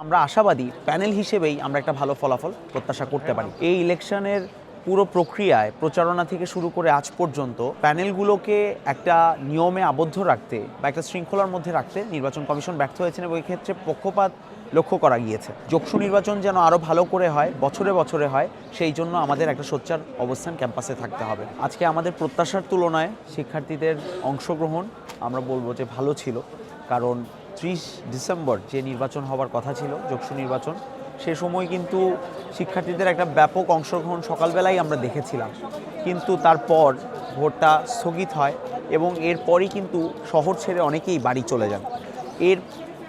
আমরা আশাবাদী প্যানেল হিসেবেই আমরা একটা ভালো ফলাফল প্রত্যাশা করতে পারি। এই ইলেকশনের পুরো প্রক্রিয়ায় প্রচারণা থেকে শুরু করে আজ পর্যন্ত প্যানেলগুলোকে একটা নিয়মে আবদ্ধ রাখতে বা একটা শৃঙ্খলার মধ্যে রাখতে নির্বাচন কমিশন ব্যর্থ হয়েছেন এবং এই ক্ষেত্রে পক্ষপাত লক্ষ্য করা গিয়েছে। যৌক্তিক নির্বাচন যেন আরও ভালো করে হয়, বছরে বছরে হয়, সেই জন্য আমাদের একটা সোচ্চার অবস্থান ক্যাম্পাসে থাকতে হবে। আজকে আমাদের প্রত্যাশার তুলনায় শিক্ষার্থীদের অংশগ্রহণ আমরা বলবো যে ভালো ছিল, কারণ 30 ডিসেম্বর যে নির্বাচন হওয়ার কথা ছিল, যৌক্তিক নির্বাচন, সে সময় কিন্তু শিক্ষার্থীদের একটা ব্যাপক অংশগ্রহণ সকালবেলায় আমরা দেখেছিলাম, কিন্তু তারপর ভোটটা স্থগিত হয় এবং এরপরই কিন্তু শহর ছেড়ে অনেকেই বাড়ি চলে যান। এর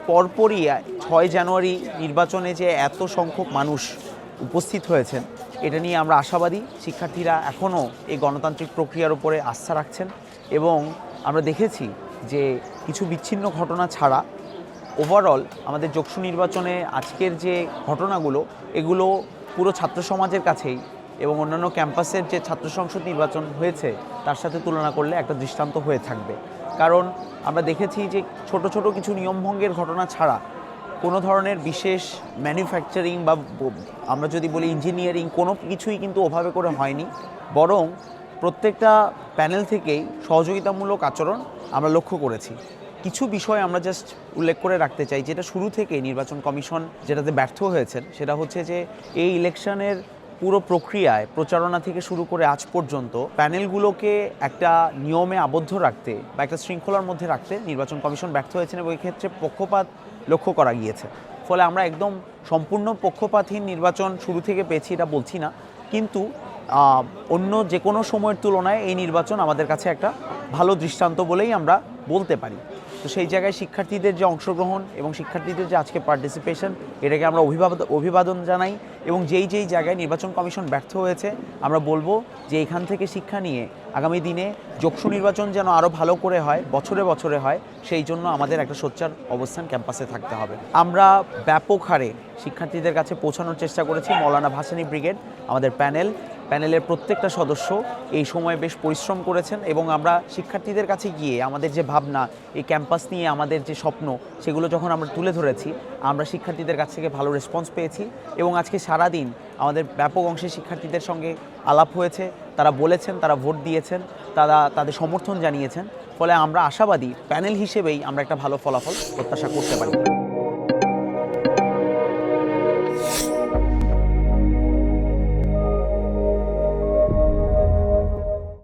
পরপরই 6 জানুয়ারি নির্বাচনে যে এত সংখ্যক মানুষ উপস্থিত হয়েছেন, এটা নিয়ে আমরা আশাবাদী। শিক্ষার্থীরা এখনও এই গণতান্ত্রিক প্রক্রিয়ার উপরে আস্থা রাখছেন এবং আমরা দেখেছি যে কিছু বিচ্ছিন্ন ঘটনা ছাড়া ওভারঅল আমাদের যৌক্তিক নির্বাচনে আজকের যে ঘটনাগুলো, এগুলো পুরো ছাত্র সমাজের কাছেই এবং অন্যান্য ক্যাম্পাসের যে ছাত্র সংসদ নির্বাচন হয়েছে তার সাথে তুলনা করলে একটা দৃষ্টান্ত হয়ে থাকবে। কারণ আমরা দেখেছি যে ছোট ছোট কিছু নিয়মভঙ্গের ঘটনা ছাড়া কোনো ধরনের বিশেষ ম্যানুফ্যাকচারিং বা আমরা যদি বলি ইঞ্জিনিয়ারিং, কোনো কিছুই কিন্তু ওভাবে করে হয়নি, বরং প্রত্যেকটা প্যানেল থেকেই সহযোগিতামূলক আচরণ আমরা লক্ষ্য করেছি। কিছু বিষয় আমরা জাস্ট উল্লেখ করে রাখতে চাই, যেটা শুরু থেকে নির্বাচন কমিশন যেটাতে ব্যর্থ হয়েছেন, সেটা হচ্ছে যে এই ইলেকশনের পুরো প্রক্রিয়ায় প্রচারণা থেকে শুরু করে আজ পর্যন্ত প্যানেলগুলোকে একটা নিয়মে আবদ্ধ রাখতে বা একটা শৃঙ্খলার মধ্যে রাখতে নির্বাচন কমিশন ব্যর্থ হয়েছেন এবং এই ক্ষেত্রে পক্ষপাত লক্ষ্য করা গিয়েছে। ফলে আমরা একদম সম্পূর্ণ পক্ষপাতহীন নির্বাচন শুরু থেকে পেয়েছি এটা বলছি না, কিন্তু অন্য যে কোনো সময়ের তুলনায় এই নির্বাচন আমাদের কাছে একটা ভালো দৃষ্টান্ত বলেই আমরা বলতে পারি। তো সেই জায়গায় শিক্ষার্থীদের যে অংশগ্রহণ এবং শিক্ষার্থীদের যে আজকে পার্টিসিপেশন, এটাকে আমরা অভিবাদন জানাই এবং যেই জায়গায় নির্বাচন কমিশন ব্যর্থ হয়েছে আমরা বলবো যে এখান থেকে শিক্ষা নিয়ে আগামী দিনে যৌক্তিক নির্বাচন যেন আরও ভালো করে হয়, বছরে বছরে হয়, সেই জন্য আমাদের একটা সোচ্চার অবস্থান ক্যাম্পাসে থাকতে হবে। আমরা ব্যাপক হারে শিক্ষার্থীদের কাছে পৌঁছানোর চেষ্টা করেছি। মৌলানা ভাসানী ব্রিগেড, আমাদের প্যানেলের প্রত্যেকটা সদস্য এই সময় বেশ পরিশ্রম করেছেন এবং আমরা শিক্ষার্থীদের কাছে গিয়ে আমাদের যে ভাবনা, এই ক্যাম্পাস নিয়ে আমাদের যে স্বপ্ন, সেগুলো যখন আমরা তুলে ধরেছি, আমরা শিক্ষার্থীদের কাছ থেকে ভালো রেসপন্স পেয়েছি এবং আজকে সারাদিন আমাদের ব্যাপক অংশের শিক্ষার্থীদের সঙ্গে আলাপ হয়েছে। তারা বলেছেন, তারা ভোট দিয়েছেন, তারা তাদের সমর্থন জানিয়েছেন। ফলে আমরা আশাবাদী প্যানেল হিসেবেই আমরা একটা ভালো ফলাফল প্রত্যাশা করতে পারি।